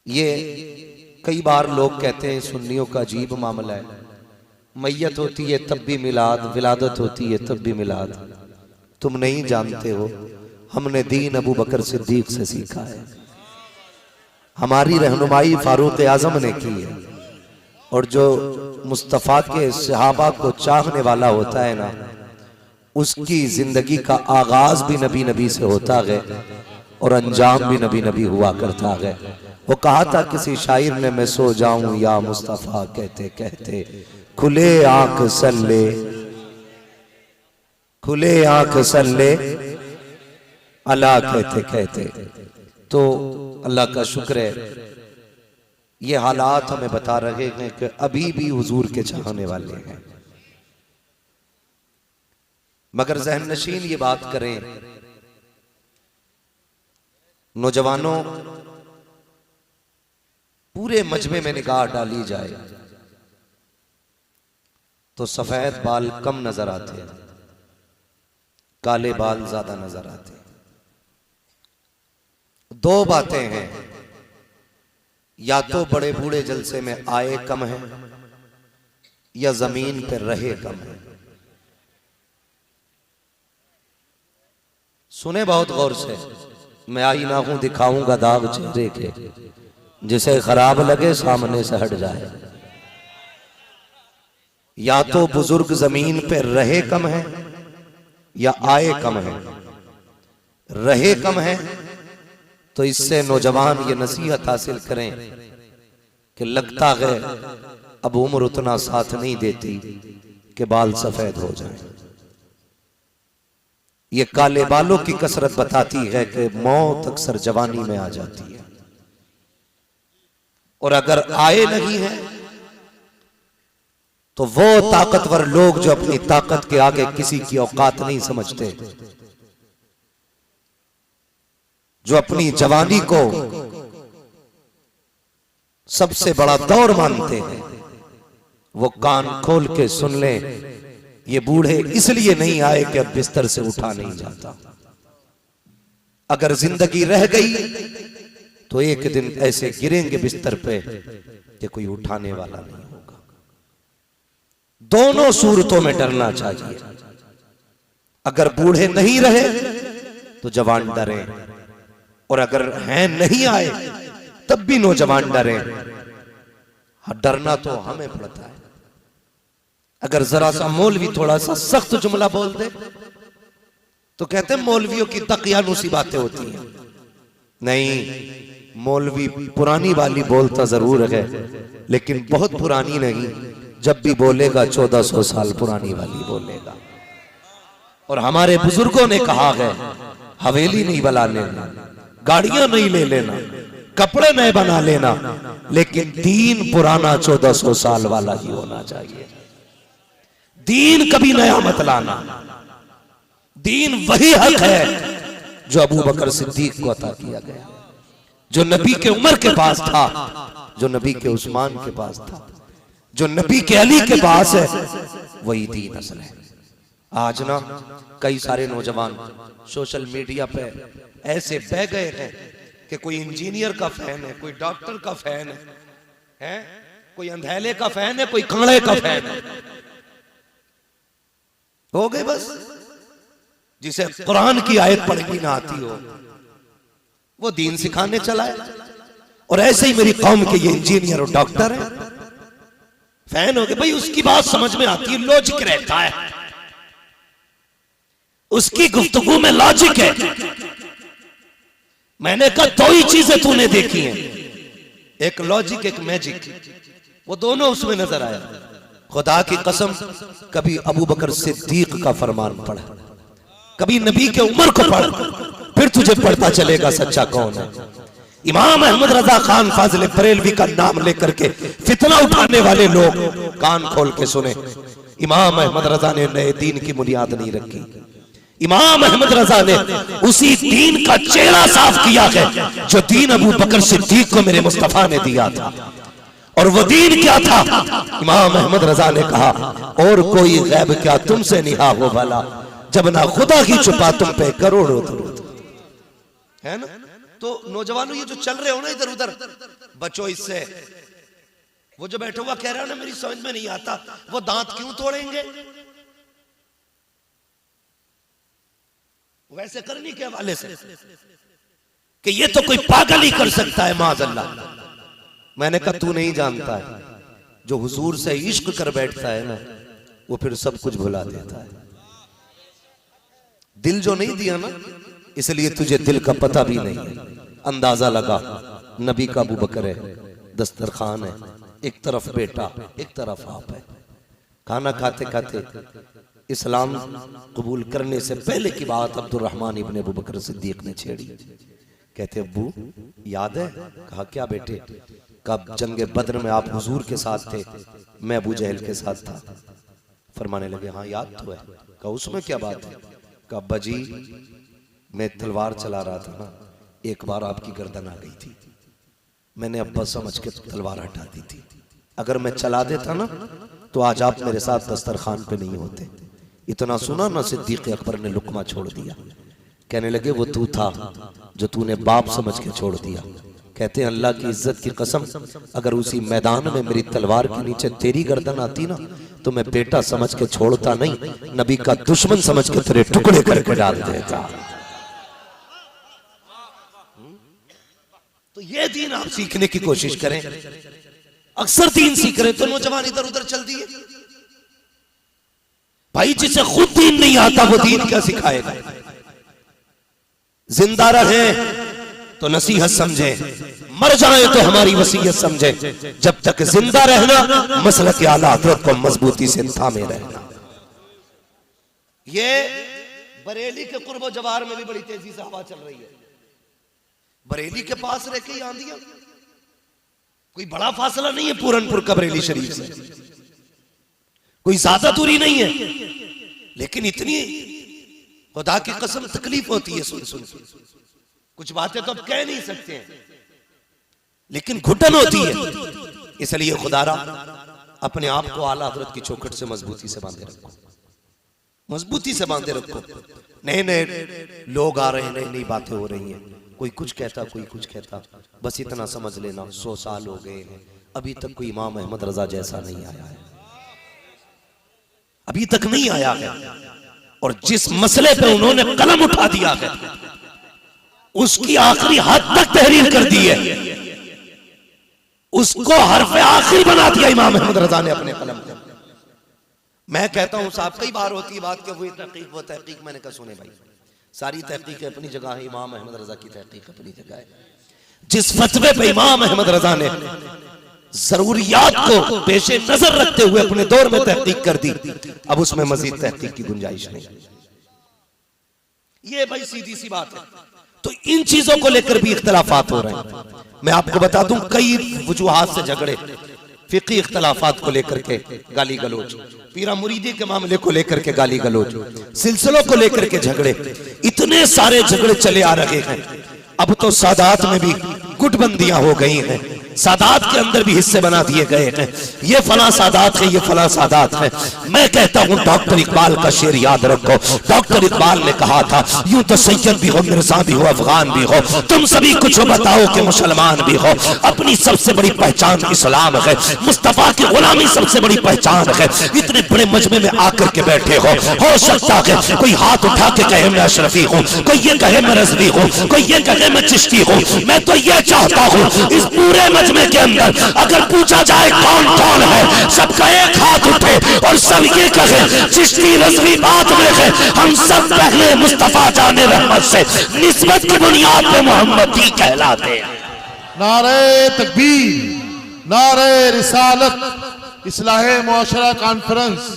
ये कई बार लोग कहते हैं सुन्नियों का अजीब मामला है, मैयत होती है तब भी मिलाद, विलादत होती है तब भी मिलाद। तुम नहीं जानते हो, हमने दीन अबू बकर सिद्दीक से सीखा है, हमारी रहनुमाई फारूक आजम ने की है। और जो मुस्तफ़ा के सहाबा को चाहने वाला होता है ना, उसकी जिंदगी का आगाज भी नबी नबी से होता है और अंजाम भी नबी नबी हुआ करता है। वो कहा था किसी शायर ने, मैं सो जाऊं या मुस्तफ़ा कहते कहते, खुले आंख सल्ले, खुले आंख सल्ले अल्लाह कहते कहते। तो अल्लाह का शुक्र है, ये हालात हमें बता रहे हैं कि अभी भी हुजूर के चाहने वाले हैं। मगर ज़हन नशीन ये बात करें, नौजवानों, पूरे मजमे में निगाह डाली जाए तो सफेद बाल कम नजर आते हैं, काले बाल ज्यादा नजर आते हैं। दो बातें हैं, या तो बड़े बूढ़े जलसे में आए कम है या जमीन पर रहे कम है। सुने बहुत गौर से, मैं आईना हूं दिखाऊंगा दाग चेहरे के, जिसे खराब लगे सामने से हट जाए। या तो बुजुर्ग जमीन पे रहे कम है या आए कम है। रहे कम है तो इससे नौजवान ये नसीहत हासिल करें कि लगता है अब उम्र उतना साथ नहीं देती कि बाल सफेद हो जाएं। ये काले बालों की कसरत बताती है कि मौत अक्सर जवानी में आ जाती है। और अगर आए नहीं है तो वो ताकतवर लोग जो अपनी ताकत के आगे किसी की औकात नहीं समझते, जो अपनी जवानी को सबसे बड़ा दौर मानते हैं, वो कान खोल के सुन ले, ये बूढ़े इसलिए नहीं आए कि अब बिस्तर से उठा नहीं जाता। अगर जिंदगी रह गई तो एक दिन ऐसे गिरेंगे बिस्तर पे कि कोई उठाने वाला नहीं होगा। दोनों सूरतों में डरना चाहिए। अगर बूढ़े नहीं रहे तो जवान डरे, और अगर हैं नहीं आए तब भी नौजवान डरे। हाँ, डरना तो हमें पड़ता है। अगर जरा सा मौलवी थोड़ा सा सख्त जुमला बोल दे तो कहते हैं मौलवियों की तकियानुसी बातें होती हैं। नहीं, मौलवी पुरानी वाली बोलता जरूर है, लेकिन बहुत पुरानी नहीं। जब भी बोलेगा 1400 साल पुरानी वाली बोलेगा। और हमारे बुजुर्गों ने कहा है, हवेली नहीं बना लेना, गाड़ियां नहीं ले लेना, कपड़े नहीं बना लेना, लेकिन दीन पुराना 1400 साल वाला ही होना चाहिए। दीन कभी नया मत लाना। दीन वही हक है जो अबू बकर सिद्दीक को अता किया गया, जो नबी के उमर के पास था, जो नबी के उस्मान के पास था, जो नबी के अली के पास है, वही दीन असल है। आज ना कई सारे नौजवान सोशल मीडिया पे ऐसे बह गए हैं कि कोई इंजीनियर का फैन है, कोई डॉक्टर का फैन है, कोई अंधेले का फैन है, कोई कांड़े का फैन है। हो गए बस। जिसे कुरान की आयत पढ़नी ना आती हो वो दीन सिखाने चला है। और ऐसे ही मेरी कौम के ये इंजीनियर और डॉक्टर हैं, फैन हो गए। भाई उसकी बात समझ में आती है, लॉजिक रहता है, उसकी गुफ्तगू में लॉजिक है। मैंने कहा दो ही चीजें तूने देखी हैं, एक लॉजिक एक मैजिक, वो दोनों उसमें नजर आया। खुदा की कसम, कभी अबू बकर सिद्दीक का फरमान पढ़ा, कभी नबी के उमर को पढ़, फिर तुझे पढ़ता चलेगा सच्चा कौन है। इमाम अहमद रजा खान फाजिल बरेलवी का नाम लेकर के फितना उठाने वाले लोग कान खोल के सुने। इमाम अहमद रजा ने नए दीन की बुनियाद नहीं रखी। इमाम अहमद रजा ने उसी दीन का चेहरा साफ किया है जो दीन अबू बकर सिद्दीक को मेरे मुस्तफा ने दिया था। और वो दीन क्या था? इमाम अहमद रजा ने कहा, और कोई गैब क्या तुमसे निहा हो भला, जब ना खुदा की छुपा तुम पे करोड़ों दरूद। है ना? तो नौजवानों ये जो चल रहे हो ना इधर उधर, बचो इससे। वो जो बैठा हुआ कह रहा है ना मेरी समझ में नहीं आता, वो दांत क्यों तोड़ेंगे? वैसे करने के हवाले से कि ये तो कोई पागल ही कर सकता है माज़अल्लाह। मैंने कहा तू नहीं जानता है, जो हुजूर से इश्क कर बैठता है ना वो फिर सब कुछ भुला देता है। दिल जो नहीं दिया ना, इसलिए तुझे दिल का पता भी नहीं है। अंदाजा लगा, नबी का अबू बकर है, दस्तरखान है, एक तरफ बेटा एक तरफ आप है। खाना खाते खाते इस्लाम कबूल करने से पहले की बात अब्दुर्रहमान इब्ने अबू बकर सिद्दीक ने छेड़ी। कहते अब्बू याद है? कहा क्या बेटे? कब जंगे बद्र में आप हुजूर के साथ थे, मैं अबू जहल के साथ था। फरमाने लगे हाँ याद तो है। कहा उसमें क्या बात है? कहा अब्बा जी मैं तलवार चला रहा था ना, एक बार आपकी गर्दन आ गई थी, मैंने अब्बा समझ के तलवार हटा दी थी। अगर मैं चला देता ना तो आज आप मेरे साथ दस्तरखान पे नहीं होते। इतना सुना ना, सिद्दीक अकबर ने लुकमा छोड़ दिया। कहने लगे वो तू था जो तूने बाप समझ के छोड़ दिया। कहते हैं अल्लाह की इज्जत की कसम, अगर उसी मैदान में मेरी तलवार के नीचे तेरी गर्दन आती ना तो मैं बेटा समझ के छोड़ता नहीं, नबी का दुश्मन समझ के तेरे टुकड़े करके डाल देता। तो ये दीन आप सीखने की कोशिश करें। अक्सर दीन सीख रहे तो नौजवान इधर उधर चल दिए। भाई जिसे खुद दीन नहीं आता वो दीन क्या सिखाएगा? जिंदा रहे तो नसीहत समझे, मर जाए तो हमारी वसीयत समझे। जब तक जिंदा रहना मसलक आला हज़रत को मजबूती से थामे रहना। ये बरेली के कुर्बो जवार में भी बड़ी तेजी से हवा चल रही है। बरेली के पास रह के आंधियां, कोई बड़ा फासला नहीं है पूरनपुर का बरेली शरीफ से, कोई ज्यादा दूरी नहीं है, लेकिन इतनी खुदा की कसम तकलीफ होती है सुन सुन। कुछ बातें तो अब कह नहीं सकते हैं, लेकिन घुटन होती है। इसलिए खुदारा अपने आप को आला हज़रत की चौखट से मजबूती से बांधे रखो, मजबूती से बांधे रखो। नए नए लोग आ रहे हैं, नई नई बातें हो रही हैं, कोई कुछ कहता कोई कुछ कहता। बस इतना समझ लेना 100 साल हो गए हैं, अभी तक कोई इमाम अहमद रजा जैसा नहीं आया है, अभी तक नहीं आया है। और जिस मसले पे उन्होंने कलम उठा दिया है उसकी आखिरी हद तक तहरीर कर दी है, उसको हरफ आखिरी बना दिया इमाम अहमद रजा ने अपने कलम पे। मैं कहता हूं साहब कई बार होती है बात कि वो तहकीक वो तहकीक। मैंने कहा सुने भाई, सारी तहकीक अपनी जगह है, इमाम अहमद रजा की तहकीक अपनी जगह है। जिस फतवे पे इमाम अहमद रजा ने जरूरियात को पेशे नजर रखते हुए अपने दौर में तहकीक कर दी, अब उसमें मजीद तहकीक की गुंजाइश नहीं। ये भाई सीधी सी बात है। तो इन चीजों को लेकर भी इख्तलाफात हो रहे हैं। मैं आपको बता दूं कई वजूहात से झगड़े, फिकी इख्तलाफात को लेकर के गाली गलोच, पीरा मुरीदी के मामले को लेकर के गाली गलोच, सिलसिलों को लेकर के झगड़े, इतने सारे झगड़े चले आ रहे हैं। अब तो सादात में भी गुटबंदियां हो गई हैं, सादात के अंदर भी हिस्से बना दिए गए हैं। ये फला सादात है, ये फला सादात है। मैं कहता हूं डॉक्टर इकबाल का शेर याद रखो। डॉक्टर इकबाल ने कहा था यूं तो सैयद भी हो, मिर्जा भी हो, अफगान भी हो, तुम सभी कुछ बताओ कि मुसलमान भी हो। अपनी सबसे बड़ी पहचान इस्लाम है, मुस्तफा की गुलामी सबसे बड़ी पहचान है। इतने बड़े मजमे में आकर के बैठे हो सकता है कोई हाथ उठा के कहे मैं अशरफी हूँ, कोई ये कहे मैं रज़वी हूँ, कोई ये कहे मैं चिश्ती हूँ। मैं तो ये चाहता हूँ इस पूरे मजमे के अंदर अगर पूछा जाए कौन कौन है, सबका एक हाथ उठे और सब ये कहे चिश्ती रज़वी बात में है। हम सब पहले मुस्तफा जाने रहमत से निस्बत की बुनियाद पे मोहम्मदी कहलाते हैं। नारे तकबीर, नारे रिसालत, इस्लाहे मुआशरा कॉन्फ्रेंस।